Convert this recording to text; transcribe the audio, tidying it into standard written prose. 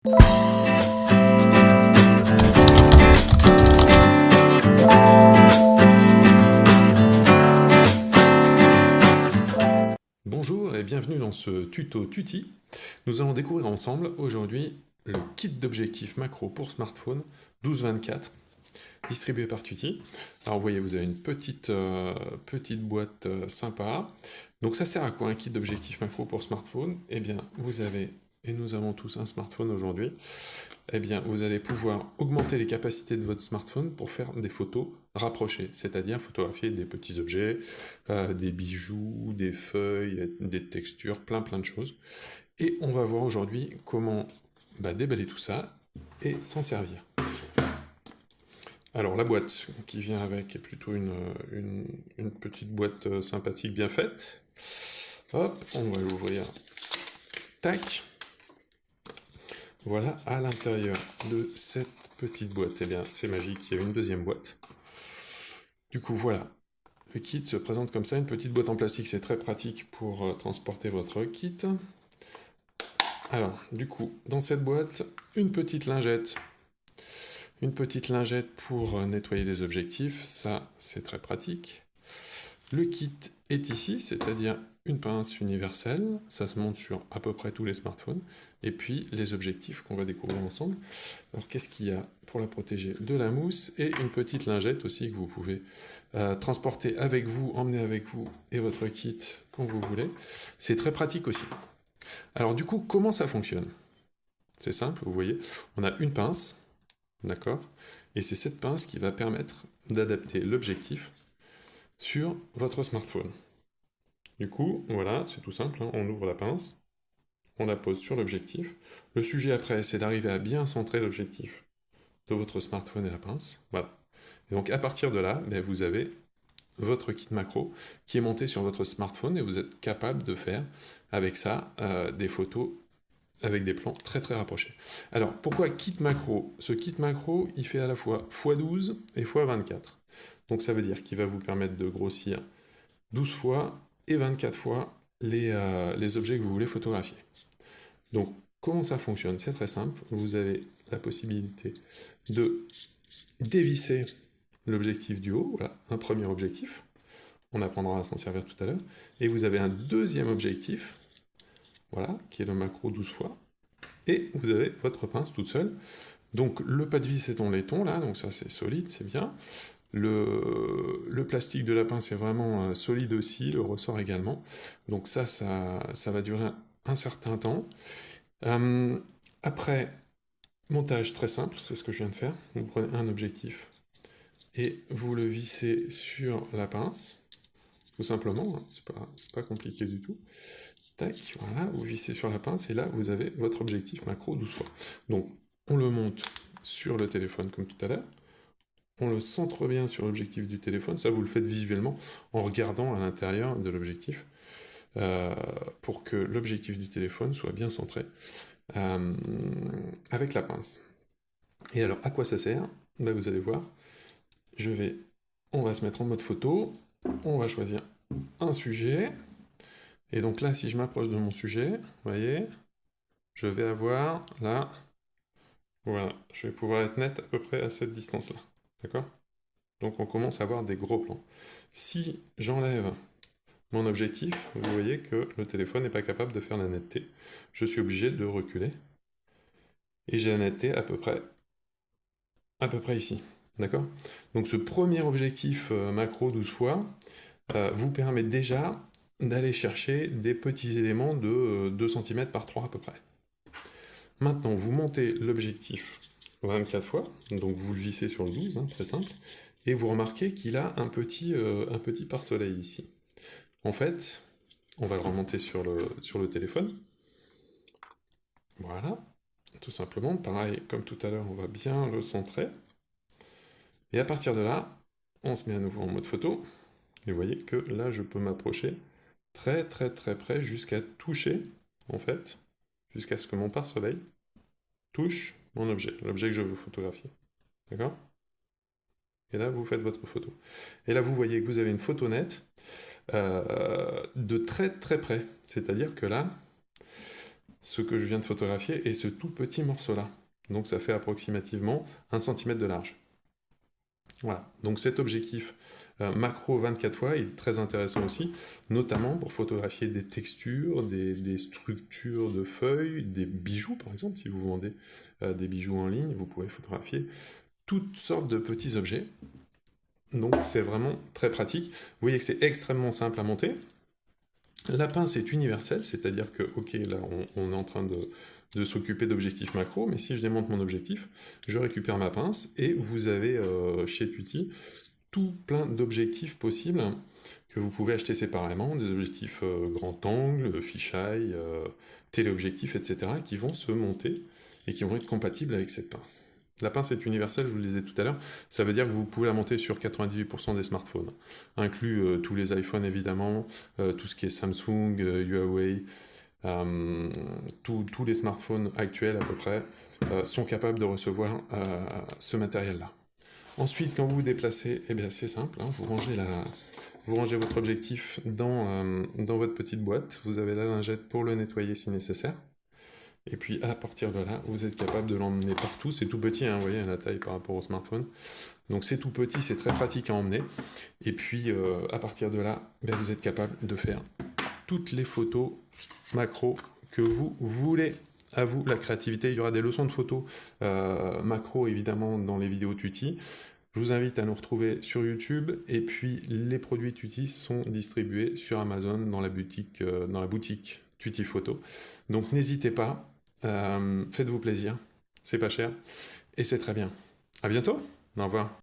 Bonjour et bienvenue dans ce tuto tuti. Nous allons découvrir ensemble aujourd'hui le kit d'objectifs macro pour smartphone 12-24 distribué par Tuti. Alors vous voyez, vous avez une petite boîte sympa. Donc ça sert à quoi un kit d'objectifs macro pour smartphone? Eh bien vous avez, et nous avons tous un smartphone aujourd'hui, eh bien vous allez pouvoir augmenter les capacités de votre smartphone pour faire des photos rapprochées, c'est-à-dire photographier des petits objets, des bijoux, des feuilles, des textures, plein de choses. Et on va voir aujourd'hui comment déballer tout ça et s'en servir. Alors la boîte qui vient avec est plutôt une petite boîte sympathique bien faite. Hop, on va l'ouvrir. Tac. Voilà, à l'intérieur de cette petite boîte, eh bien c'est magique, il y a une deuxième boîte. Du coup voilà, le kit se présente comme ça, une petite boîte en plastique, c'est très pratique pour transporter votre kit. Alors, du coup, dans cette boîte, une petite lingette. Une petite lingette pour nettoyer les objectifs, ça c'est très pratique. Le kit est ici, c'est-à-dire une pince universelle, ça se monte sur à peu près tous les smartphones, et puis les objectifs qu'on va découvrir ensemble. Alors qu'est-ce qu'il y a pour la protéger? De la mousse et une petite lingette aussi que vous pouvez transporter avec vous, emmener avec vous et votre kit quand vous voulez. C'est très pratique aussi. Alors du coup, comment ça fonctionne? C'est simple, vous voyez, on a une pince, d'accord? Et c'est cette pince qui va permettre d'adapter l'objectif sur votre smartphone. Du coup, voilà, c'est tout simple, hein, on ouvre la pince, on la pose sur l'objectif. Le sujet après, c'est d'arriver à bien centrer l'objectif de votre smartphone et la pince. Voilà. Et donc à partir de là, vous avez votre kit macro qui est monté sur votre smartphone et vous êtes capable de faire avec ça des photos avec des plans très rapprochés. Alors pourquoi kit macro? Ce kit macro, il fait à la fois x12 et x24. Donc ça veut dire qu'il va vous permettre de grossir 12 fois et 24 fois les objets que vous voulez photographier. Donc comment ça fonctionne? C'est très simple, vous avez la possibilité de dévisser l'objectif du haut, voilà, un premier objectif, on apprendra à s'en servir tout à l'heure, et vous avez un deuxième objectif, voilà, qui est le macro 12 fois, et vous avez votre pince toute seule. Donc le pas de vis est en laiton là, donc ça c'est solide, c'est bien. Le plastique de la pince est vraiment solide aussi, le ressort également. Donc ça va durer un certain temps. Après, montage très simple, c'est ce que je viens de faire. Vous prenez un objectif et vous le vissez sur la pince, tout simplement, hein, c'est pas compliqué du tout. Tac, voilà, vous vissez sur la pince et là vous avez votre objectif macro 12 fois. Donc on le monte sur le téléphone comme tout à l'heure, on le centre bien sur l'objectif du téléphone, ça vous le faites visuellement en regardant à l'intérieur de l'objectif pour que l'objectif du téléphone soit bien centré avec la pince. Et alors à quoi ça sert? Là vous allez voir, on va se mettre en mode photo, on va choisir un sujet, et donc là si je m'approche de mon sujet, vous voyez, je vais avoir là, voilà, je vais pouvoir être net à peu près à cette distance-là, d'accord? Donc on commence à avoir des gros plans. Si j'enlève mon objectif, vous voyez que le téléphone n'est pas capable de faire la netteté. Je suis obligé de reculer. Et j'ai la netteté à peu près ici, d'accord? Donc ce premier objectif macro 12 fois vous permet déjà d'aller chercher des petits éléments de 2 cm par 3 à peu près. Maintenant, vous montez l'objectif 24 fois, donc vous le vissez sur le 12, hein, très simple, et vous remarquez qu'il a un petit pare-soleil ici. En fait, on va le remonter sur le téléphone. Voilà, tout simplement, pareil, comme tout à l'heure, on va bien le centrer. Et à partir de là, on se met à nouveau en mode photo, et vous voyez que là, je peux m'approcher très près jusqu'à toucher, en fait, jusqu'à ce que mon pare-soleil touche mon objet, l'objet que je veux photographier. D'accord? Et là, vous faites votre photo. Et là, vous voyez que vous avez une photo nette de très près. C'est-à-dire que là, ce que je viens de photographier et ce tout petit morceau-là. Donc ça fait approximativement 1 cm de large. Voilà, donc cet objectif macro 24 fois, il est très intéressant aussi, notamment pour photographier des textures, des structures de feuilles, des bijoux par exemple, si vous vendez des bijoux en ligne, vous pouvez photographier toutes sortes de petits objets. Donc c'est vraiment très pratique. Vous voyez que c'est extrêmement simple à monter. La pince est universelle, c'est-à-dire que, ok, là on est en train de s'occuper d'objectifs macro, mais si je démonte mon objectif, je récupère ma pince et vous avez chez Tutti tout plein d'objectifs possibles que vous pouvez acheter séparément, des objectifs grand angle, fisheye, téléobjectifs, etc., qui vont se monter et qui vont être compatibles avec cette pince. La pince est universelle, je vous le disais tout à l'heure, ça veut dire que vous pouvez la monter sur 98% des smartphones, inclus tous les iPhones évidemment, tout ce qui est Samsung, Huawei, tous les smartphones actuels à peu près sont capables de recevoir ce matériel-là. Ensuite, quand vous vous déplacez, eh bien c'est simple, hein, vous rangez votre objectif dans votre petite boîte, vous avez la lingette pour le nettoyer si nécessaire. Et puis à partir de là, vous êtes capable de l'emmener partout. C'est tout petit, hein, vous voyez, la taille par rapport au smartphone. Donc c'est tout petit, c'est très pratique à emmener. Et puis à partir de là, ben, vous êtes capable de faire toutes les photos macro que vous voulez. À vous la créativité, il y aura des leçons de photos macro évidemment dans les vidéos Tutti. Je vous invite à nous retrouver sur YouTube et puis les produits Tutti sont distribués sur Amazon dans la boutique Tutti Photo. Donc n'hésitez pas, faites-vous plaisir, c'est pas cher et c'est très bien. À bientôt, au revoir.